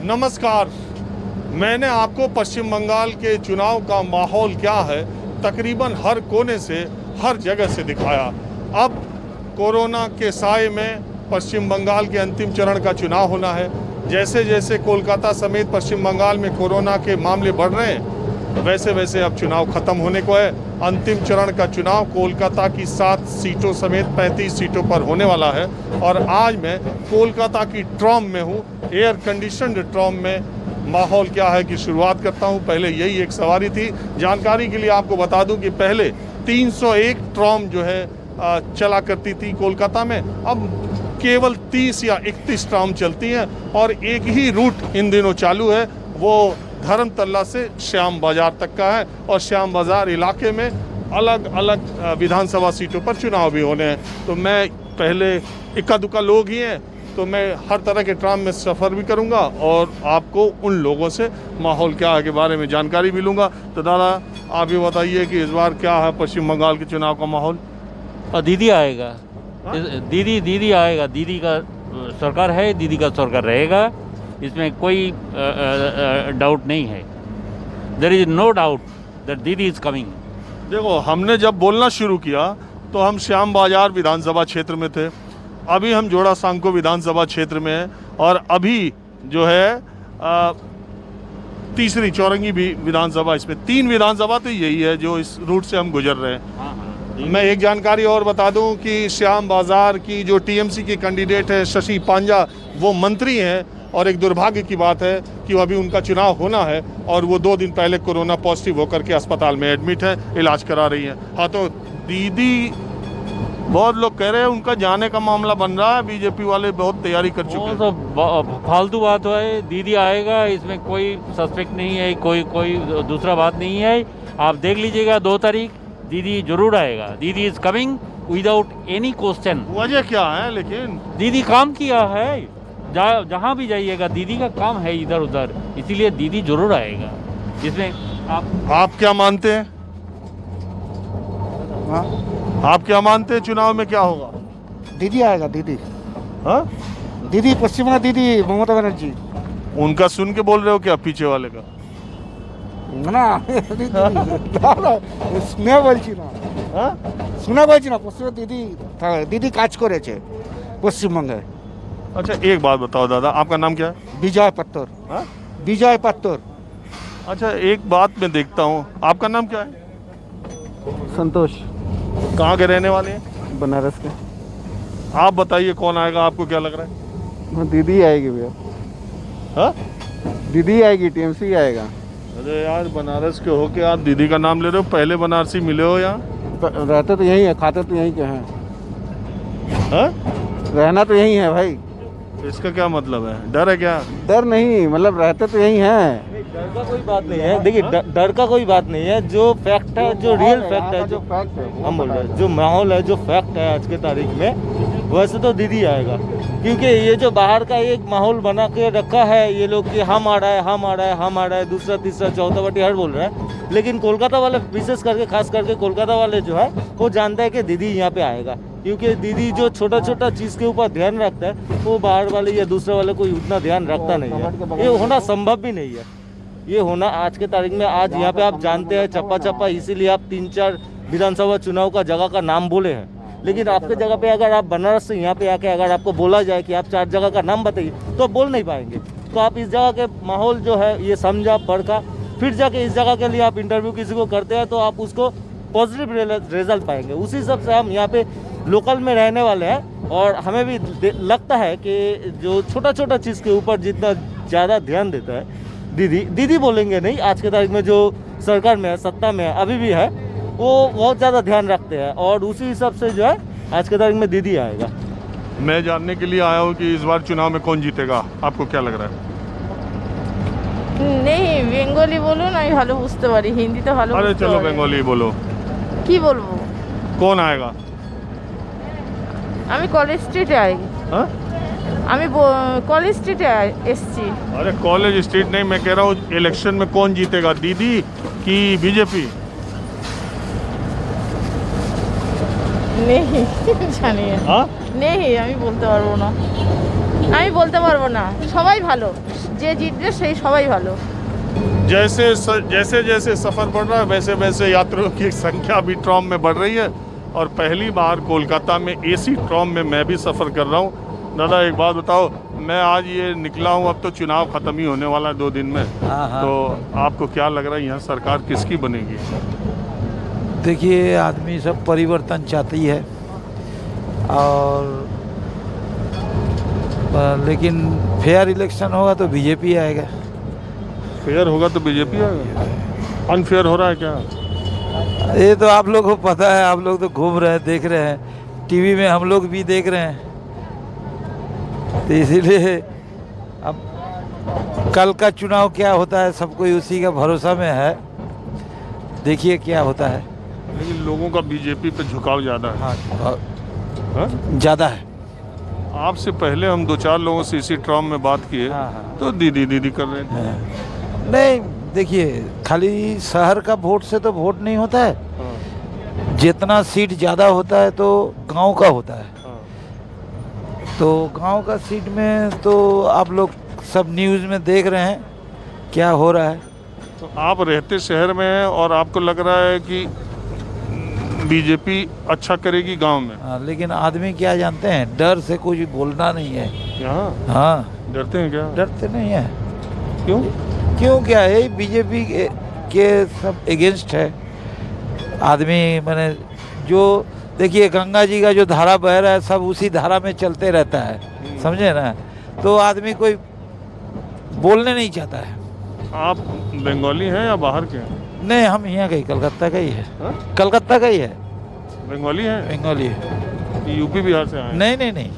नमस्कार। मैंने आपको पश्चिम बंगाल के चुनाव का माहौल क्या है तकरीबन हर कोने से, हर जगह से दिखाया। अब कोरोना के साए में पश्चिम बंगाल के अंतिम चरण का चुनाव होना है। जैसे जैसे कोलकाता समेत पश्चिम बंगाल में कोरोना के मामले बढ़ रहे हैं, वैसे वैसे अब चुनाव खत्म होने को है। अंतिम चरण का चुनाव कोलकाता की 7 सीटों समेत 35 सीटों पर होने वाला है। और आज मैं कोलकाता की ट्रॉम में हूँ, एयर कंडीशनड ट्रॉम में। माहौल क्या है कि शुरुआत करता हूँ। पहले यही एक सवारी थी। जानकारी के लिए आपको बता दूं कि पहले 301 ट्रॉम जो है चला करती थी कोलकाता में, अब केवल 30 या 31 ट्रॉम चलती हैं। और एक ही रूट इन दिनों चालू है, वो धर्मतल्ला से श्याम बाजार तक का है। और श्याम बाजार इलाके में अलग अलग विधानसभा सीटों पर चुनाव भी होने हैं। तो मैं पहले इक्का दुक्का लोग ही हैं, तो मैं हर तरह के ट्राम में सफ़र भी करूंगा और आपको उन लोगों से माहौल क्या है के बारे में जानकारी भी लूँगा। तो दादा, आप ये बताइए कि इस बार क्या है पश्चिम बंगाल के चुनाव का माहौल? दीदी आएगा। दीदी आएगा। दीदी का सरकार है, दीदी का सरकार रहेगा, इसमें कोई डाउट नहीं है। There is no doubt that दीदी इज कमिंग। देखो, हमने जब बोलना शुरू किया तो हम श्याम बाजार विधानसभा क्षेत्र में थे, अभी हम जोड़ा सांको विधानसभा क्षेत्र में हैं, और अभी जो है तीसरी चौरंगी भी विधानसभा, इसमें 3 विधानसभा तो यही है जो इस रूट से हम गुजर रहे हैं। मैं एक जानकारी और बता दूं कि श्याम बाजार की जो टीएमसी की कैंडिडेट है शशि पांजा, वो मंत्री हैं। और एक दुर्भाग्य की बात है कि अभी उनका चुनाव होना है और वो 2 दिन पहले कोरोना पॉजिटिव होकर के अस्पताल में एडमिट है, इलाज करा रही हैं। हाँ, तो दीदी, बहुत लोग कह रहे हैं उनका जाने का मामला बन रहा है, बीजेपी वाले बहुत तैयारी कर चुके हैं। तो फालतू बात है। दीदी आएगा, इसमें कोई सस्पेक्ट नहीं है, कोई दूसरा बात नहीं है। आप देख लीजिएगा 2 तारीख दीदी जरूर आएगा। दीदी is coming without any question. वजह क्या है? लेकिन दीदी काम किया है, जहाँ भी जाइएगा दीदी का काम है इधर उधर, इसीलिए दीदी जरूर आएगा। इसमें आप क्या मानते हैं? हाँ? आप क्या मानते हैं चुनाव में क्या होगा? दीदी आएगा। दीदी, हाँ? दीदी पश्चिम बंगाल दीदी ममता बनर्जी। उनका सुन के बोल रहे हो क्या, पीछे वाले का? না শুনে বলছি না, हाँ? শুনে বলছি না। পশ্চিমে দিদি দিদি কাজ করেছে পশ্চিমবঙ্গে। अच्छा, एक बात बताओ दादा, आपका नाम क्या है? বিজয় পাত্তর। हाँ? বিজয় পাত্তর। अच्छा, एक बात मैं देखता हूँ, आपका नाम क्या है? संतोष। कहाँ के रहने वाले हैं? बनारस के। आप बताइए कौन आएगा, आपको क्या लग रहा है? दीदी आएगी भैया। हाँ? दीदी आएगी, टीएमसी आएगा। अरे यार, बनारस के होके आप दीदी का नाम ले रहे हो। पहले बनारसी मिले हो यहाँ? रहते तो यही है, खाते तो यहीं के हैं। हाँ? रहना तो यही है भाई। इसका क्या मतलब है? डर है क्या? डर नहीं, मतलब रहते तो यही हैं। डर का कोई बात नहीं है। देखिए, डर का कोई बात नहीं है। जो फैक्ट है, जो रियल फैक्ट है, जो फैक्ट है हम बोल रहे हैं, जो माहौल है, जो फैक्ट है आज के तारीख में, वैसे तो दीदी आएगा। क्योंकि ये जो बाहर का एक माहौल बना के रखा है ये लोग कि हम आ रहा है, हम आ रहा है, हम आ रहा है, दूसरा तीसरा चौथा बटी हर बोल रहा है। लेकिन कोलकाता वाले, विशेष करके खास करके कोलकाता वाले जो है, वो जानता है कि दीदी यहाँ पे आएगा। क्योंकि दीदी जो छोटा छोटा चीज़ के ऊपर ध्यान रखता है, वो बाहर वाले या दूसरे वाले कोई उतना ध्यान रखता नहीं है। ये होना संभव भी नहीं है। ये होना आज के तारीख में, आज यहाँ पे आप जानते हैं चप्पा चप्पा, इसीलिए आप 3-4 विधानसभा चुनाव का जगह का नाम बोले हैं। लेकिन आपके जगह पे अगर आप बनारस से यहाँ पे आके अगर आपको बोला जाए कि आप 4 जगह का नाम बताइए, तो आप बोल नहीं पाएंगे। तो आप इस जगह के माहौल जो है ये समझा पढ़ा, फिर जाके इस जगह के लिए आप इंटरव्यू किसी को करते हैं तो आप उसको पॉजिटिव रिजल्ट पाएंगे। उसी हिसाब से हम यहाँ पे लोकल में रहने वाले हैं और हमें भी लगता है कि जो छोटा छोटा चीज़ के ऊपर जितना ज़्यादा ध्यान देता है दीदी बोलेंगे नहीं, आज के तारीख में जो सरकार में है, सत्ता में है, अभी भी है, वो बहुत ज़्यादा ध्यान रखते हैं। और उसी हिसाब से जो है आज के तारीख में दीदी आएगा। मैं जानने के लिए आया हूँ कि इस बार चुनाव में कौन जीतेगा, आपको क्या लग रहा है? नहीं, বেঙ্গলি বলুন, আমি ভালো বুঝতে পারি, হিন্দিতে ভালো अरे বুঝতে चलो পারি। बंगाली बोलो, কি বলবো? कौन आएगा? আমি কলেজ স্ট্রিটে আছি। हाँ? আমি কলেজ স্ট্রিটে এসছি। अरे कॉलेज स्ट्रीट नहीं, मैं कह रहा हूँ इलेक्शन में कौन जीतेगा, दीदी कि बीजेपी? নেই জানি না। हाँ নেই আমি বলতে পারবো না, আমি বলতে পারবো না। সবাই ভালো, যে জিতবে সেই সবাই ভালো। जैसे जैसे जैसे सफ़र बढ़ रहा है वैसे वैसे यात्रियों की संख्या भी ट्रॉम में बढ़ रही है। और पहली बार कोलकाता में एसी ट्रॉम में मैं भी सफ़र कर रहा हूँ। दादा एक बात बताओ, मैं आज ये निकला हूँ, अब तो चुनाव ख़त्म ही होने वाला है 2 दिन में, तो आपको क्या लग रहा है यहाँ सरकार किसकी बनेगी? देखिए, आदमी सब परिवर्तन चाहती है और लेकिन फेयर इलेक्शन होगा तो बीजेपी आएगा। फेयर होगा तो बीजेपी आएगा, अनफेयर हो रहा है क्या? ये तो आप लोग को पता है, आप लोग तो घूम रहे हैं, देख रहे हैं, टीवी में हम लोग भी देख रहे हैं, तो इसीलिए अब कल का चुनाव क्या होता है सब कोई उसी का भरोसा में है। देखिए क्या होता है। लेकिन लोगों का बीजेपी पे झुकाव ज़्यादा है। हाँ, हाँ? ज़्यादा है। आपसे पहले हम 2-4 लोगों से इसी ट्रॉम में बात किए, हाँ, हाँ। तो दीदी दीदी कर रहे थे। नहीं, देखिए, खाली शहर का वोट से तो वोट नहीं होता है। हाँ, जितना सीट ज़्यादा होता है तो गांव का होता है। हाँ। तो गांव का सीट में तो आप लोग सब न्यूज़ में देख रहे हैं क्या हो रहा है। तो आप रहते शहर में हैं और आपको लग रहा है कि बीजेपी अच्छा करेगी गांव में? हाँ, लेकिन आदमी क्या जानते हैं, डर से कुछ बोलना नहीं है। यहाँ हाँ, डरते हैं क्या? डरते नहीं है। क्यों? क्यों क्या है, बीजेपी के सब अगेंस्ट है आदमी। मैंने जो देखिए, गंगा जी का जो धारा बह रहा है सब उसी धारा में चलते रहता है, समझे ना। तो आदमी कोई बोलने नहीं चाहता है। आप बंगाली हैं या बाहर के हैं? नहीं, हम यहाँ का ही, कलकत्ता का ही है। हाँ? कलकत्ता का ही है, बंगाली हैं? बंगाली है। यूपी बिहार से आए हैं? नहीं नहीं नहीं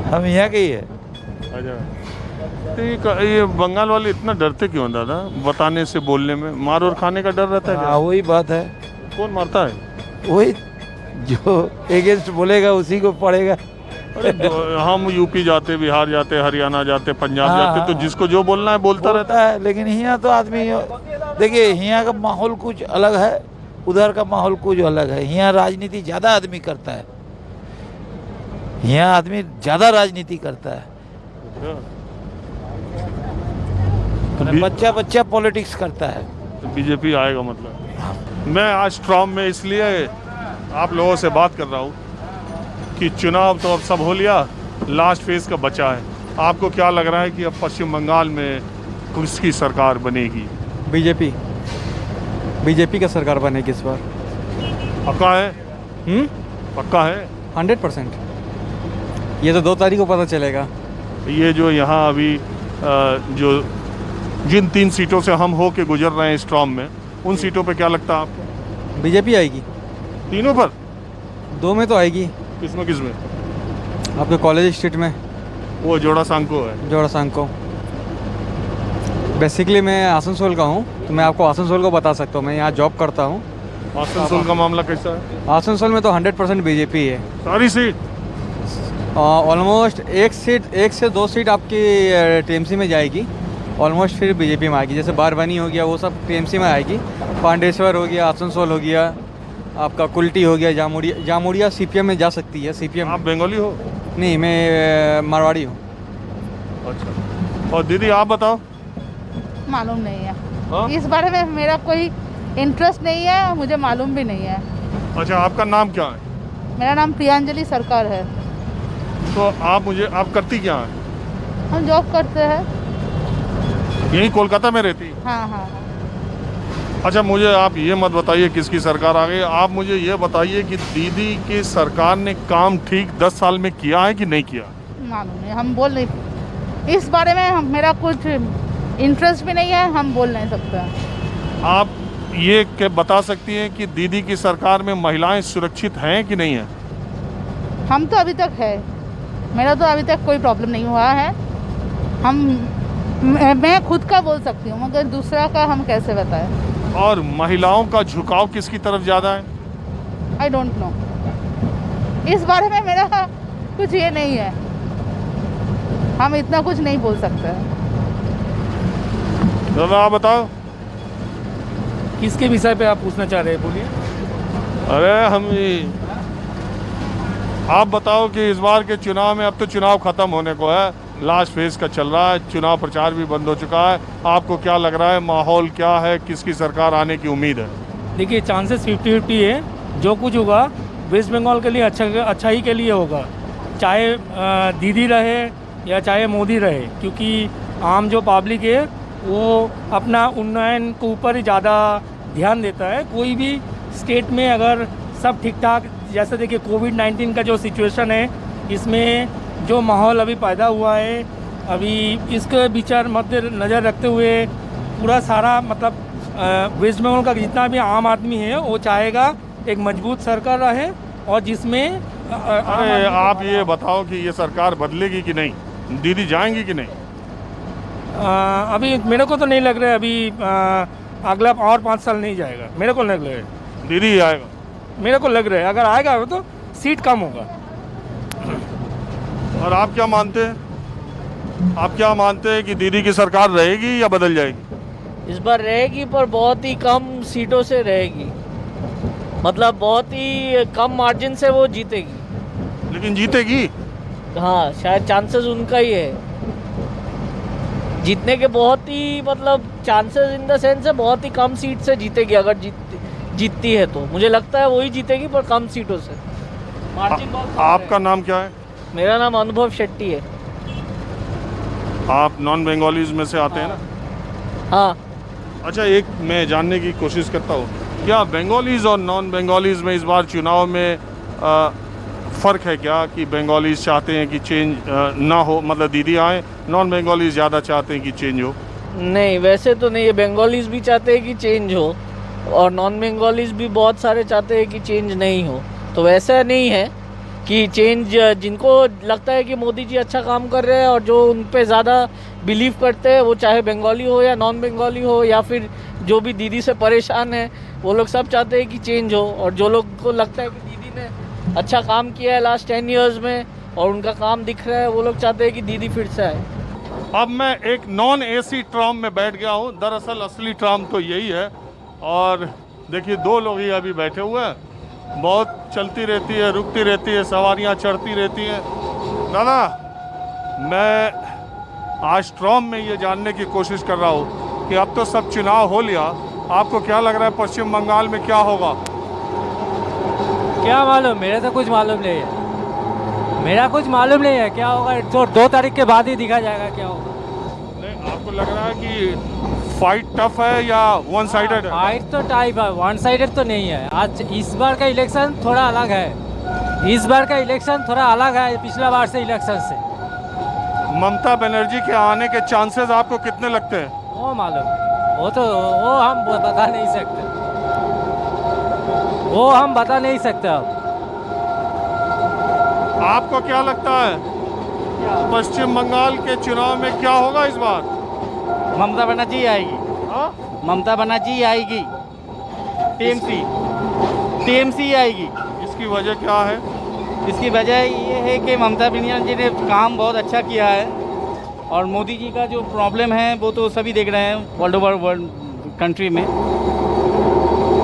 हम यहाँ के ही है। अच्छा, तो ये बंगाल वाले इतना डरते क्यों दादा, बताने से, बोलने में? मार और खाने का डर रहता है क्या? हाँ, वही बात है। कौन मारता है? वही जो अगेंस्ट बोलेगा उसी को पड़ेगा। अरे हम यूपी जाते, बिहार जाते, हरियाणा जाते, पंजाब हाँ, जाते, तो हाँ। जिसको जो बोलना है बोलता रहता होता है। लेकिन यहाँ तो आदमी, देखिए, यहाँ का माहौल कुछ अलग है, उधर का माहौल कुछ अलग है। यहाँ राजनीति ज़्यादा आदमी करता है, यहाँ आदमी ज़्यादा राजनीति करता है। है। बच्चा बच्चा पॉलिटिक्स करता है। तो बीजेपी आएगा मतलब? मैं आज ट्रॉम में इसलिए आप लोगों से बात कर रहा हूँ कि चुनाव तो अब सब हो लिया, लास्ट फेज का बचा है। आपको क्या लग रहा है कि अब पश्चिम बंगाल में किसकी सरकार बनेगी? बीजेपी का सरकार बनेगी इस बार। पक्का है? पक्का है? 100%। ये तो 2 तारीख को पता चलेगा। ये जो यहाँ अभी जो जिन 3 सीटों से हम हो के गुजर रहे हैं इस ट्रॉम में, उन सीटों पे क्या लगता है आपको? बीजेपी आएगी। तीनों पर? 2 में तो आएगी। किसमें? आपके कॉलेज स्ट्रीट में, वो जोड़ा सांको है। जोड़ासांग को। बेसिकली मैं आसनसोल का हूँ, तो मैं आपको आसनसोल को बता सकता हूँ। मैं यहाँ जॉब करता हूँ। आसनसोल का मामला कैसा है? आसनसोल में तो 100% बीजेपी है। सारी सीट? ऑलमोस्ट एक से 2 सीट आपकी टीएमसी में जाएगी। ऑलमोस्ट फिर बीजेपी में आएगी। जैसे बारवानी हो गया, वो सब टीएमसी में आएगी। पांडेश्वर हो गया, आसनसोल हो गया, आपका कुल्टी हो गया, जामुड़िया सीपीएम में जा सकती है। सीपीएम। आप बंगाली हो? नहीं, मैं मारवाड़ी हूँ। अच्छा, और दीदी आप बताओ। मालूम नहीं है। हाँ? इस बारे में मेरा कोई इंटरेस्ट नहीं है, मुझे मालूम भी नहीं है। अच्छा, आपका नाम क्या है? मेरा नाम प्रियांजलि सरकार है। तो आप करती क्या है? हम जॉब करते हैं। यही कोलकाता में रहती? हाँ हाँ। अच्छा, मुझे आप ये मत बताइए किसकी सरकार आ गई, आप मुझे ये बताइए कि दीदी की सरकार ने काम ठीक 10 साल में किया है कि नहीं किया? मालूम नहीं, हम बोल नहीं, इस बारे में मेरा कुछ इंटरेस्ट भी नहीं है, हम बोल नहीं सकते। आप ये बता सकती हैं कि दीदी की सरकार में महिलाएं सुरक्षित हैं कि नहीं है? हम तो अभी तक है, मेरा तो अभी तक कोई प्रॉब्लम नहीं हुआ है। मैं खुद का बोल सकती हूँ, मगर दूसरा का हम कैसे बताएं। और महिलाओं का झुकाव किसकी तरफ ज़्यादा है? आई डोंट नो, इस बारे में मेरा कुछ ये नहीं है, हम इतना कुछ नहीं बोल सकते। दादा आप बताओ। किसके विषय पे आप पूछना चाह रहे हैं, बोलिए। अरे हम आप बताओ कि इस बार के चुनाव में, अब तो चुनाव खत्म होने को है, लास्ट फेज का चल रहा है, चुनाव प्रचार भी बंद हो चुका है, आपको क्या लग रहा है, माहौल क्या है, किसकी सरकार आने की उम्मीद है? देखिए चांसेस 50-50 है। जो कुछ होगा वेस्ट बंगाल के लिए अच्छा ही के लिए होगा, चाहे दीदी रहे या चाहे मोदी रहे, क्योंकि आम जो पब्लिक है वो अपना उन्नयन के ऊपर ही ज़्यादा ध्यान देता है। कोई भी स्टेट में अगर सब ठीक ठाक, जैसे देखिए कोविड-19 का जो सिचुएशन है, इसमें जो माहौल अभी पैदा हुआ है, अभी इसके विचार मध्य नज़र रखते हुए पूरा सारा मतलब वेस्ट बंगाल का जितना भी आम आदमी है वो चाहेगा एक मजबूत सरकार रहे और जिसमें अरे आप ये बताओ कि ये सरकार बदलेगी कि नहीं, दीदी जाएंगी कि नहीं? अभी मेरे को तो नहीं लग रहा है अभी अगला और 5 साल नहीं जाएगा, मेरे को लग रहा है। दीदी ही आएगा? मेरे को लग रहा है अगर आएगा तो सीट कम होगा। और आप क्या मानते हैं, आप क्या मानते हैं कि दीदी की सरकार रहेगी या बदल जाएगी? इस बार रहेगी पर बहुत ही कम सीटों से रहेगी, मतलब बहुत ही कम मार्जिन से वो जीतेगी। लेकिन जीतेगी? हाँ, शायद चांसेस उनका ही है जीतने के, बहुत ही मतलब चांसेस इन द सेंस है बहुत ही कम सीट से जीतेगी। अगर जीतती है तो मुझे लगता है वही जीतेगी, पर कम सीटों से। मार्जिन बहुत कम है। आपका नाम क्या है? मेरा नाम अनुभव शेट्टी है। आप नॉन बंगालीज में से आते हैं ना? हाँ। अच्छा, एक मैं जानने की कोशिश करता हूँ, क्या बंगालीज और नॉन बंगालीज में इस बार चुनाव में फ़र्क है क्या, कि बंगालीज चाहते हैं कि चेंज ना हो, मतलब दीदी आए, नॉन बंगालीज ज़्यादा चाहते हैं कि चेंज हो? नहीं, वैसे तो नहीं है, बंगालीज भी चाहते हैं कि चेंज हो और नॉन बंगालीज भी बहुत सारे चाहते हैं कि चेंज नहीं हो। तो वैसा नहीं है कि चेंज, जिनको लगता है कि मोदी जी अच्छा काम कर रहे हैं और जो उन पे ज़्यादा बिलीव करते हैं, वो चाहे बंगाली हो या नॉन बंगाली हो या फिर जो भी दीदी से परेशान है, वो लोग सब चाहते हैं कि चेंज हो। और जो लोग को लगता है कि दीदी ने अच्छा काम किया है लास्ट 10 ईयर्स में और उनका काम दिख रहा है, वो लोग चाहते हैं कि दीदी फिर से आए। अब मैं एक नॉन एसी ट्राम में बैठ गया हूँ, दरअसल असली ट्राम तो यही है। और देखिए 2 लोग ही अभी बैठे हुए हैं, बहुत चलती रहती है, रुकती रहती है, सवारियाँ चढ़ती रहती हैं। दादा, मैं आज ट्राम में ये जानने की कोशिश कर रहा हूँ कि अब तो सब चुनाव हो लिया, आपको क्या लग रहा है पश्चिम बंगाल में क्या होगा? क्या मालूम, मेरे तो कुछ मालूम नहीं है, मेरा कुछ मालूम नहीं है क्या होगा। तो 2 तारीख के बाद ही दिखा जाएगा क्या होगा। नहीं, आपको लग रहा है कि फाइट टफ है या वन साइडेड है? फाइट तो टाइप है, वन साइडेड तो नहीं है। आज इस बार का इलेक्शन थोड़ा अलग है, इस बार का इलेक्शन थोड़ा अलग है पिछला बार से इलेक्शन से। ममता बनर्जी के आने के चांसेस आपको कितने लगते हैं? वो मालूम, वो हम बता नहीं सकते, वो हम बता नहीं सकते। अब आपको क्या लगता है पश्चिम बंगाल के चुनाव में क्या होगा इस बार? ममता बनर्जी आएगी। हाँ? ममता बनर्जी आएगी, टीएमसी आएगी। इसकी वजह क्या है? इसकी वजह ये है कि ममता बनर्जी ने काम बहुत अच्छा किया है और मोदी जी का जो प्रॉब्लम है वो तो सभी देख रहे हैं वर्ल्ड ओवर कंट्री में।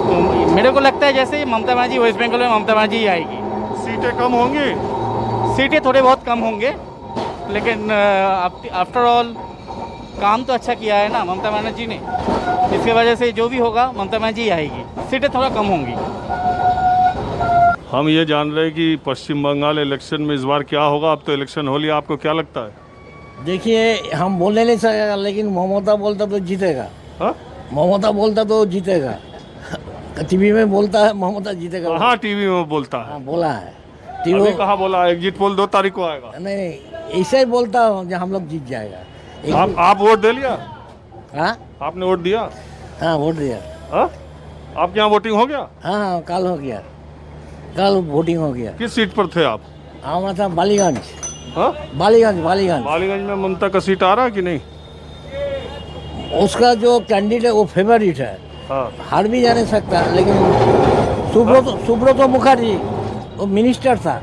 तो मेरे को लगता है जैसे ममता बनर्जी, वेस्ट बंगाल में ममता बनर्जी आएगी। सीटें कम होंगी? सीटें थोड़े बहुत कम होंगे, लेकिन आफ्टर ऑल काम तो अच्छा किया है ना ममता बनर्जी ने, इसकी वजह से जो भी होगा ममता बनर्जी आएगी, सीटें थोड़ा कम होंगी। हम ये जान रहे हैं कि पश्चिम बंगाल इलेक्शन में इस बार क्या होगा, अब तो इलेक्शन हो लिया, आपको क्या लगता है? देखिए, हम बोलने नहीं सकेगा, लेकिन ममता बोलता तो जीतेगा। हाँ? ममता बोलता तो जीतेगा, टीवी में बोलता है ममता जीतेगा। हाँ, टीवी में बोलता है। हाँ, बोला है। अभी कहाँ बोला? एग्जिट पोल 2 तारीख को आएगा। नहीं, ऐसा ही बोलता हूँ कि हम लोग जीत जाएगा। आप वोट दे लिया? हाँ, आपने वोट दिया? हाँ, वोट दिया। हाँ? आपके यहाँ वोटिंग हो गया? हाँ, कल हो गया, कल वोटिंग हो गया। किस सीट पर थे आप? हमारा था बालीगंज। हाँ? बालीगंज में ममता का सीट आ रहा है कि नहीं? उसका जो कैंडिडेट है वो फेवरेट है। हाँ। हार भी जा नहीं सकता, लेकिन सुब्रतो मुखर्जी वो मिनिस्टर था।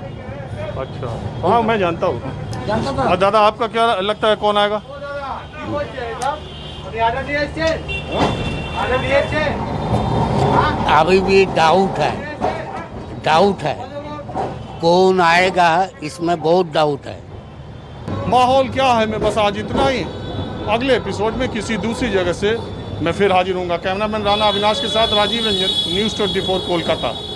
अच्छा, हाँ, मैं जानता हूँ। जानता था। दादा, आपका क्या लगता है कौन आएगा? अभी भी डाउट है। कौन आएगा इसमें बहुत डाउट है। माहौल क्या है, मैं बस आज इतना ही। अगले एपिसोड में किसी दूसरी जगह से मैं फिर हाजिर हूँगा। कैमरामैन राणा अविनाश के साथ राजीव रंजन, न्यूज़ 24 कोलकाता।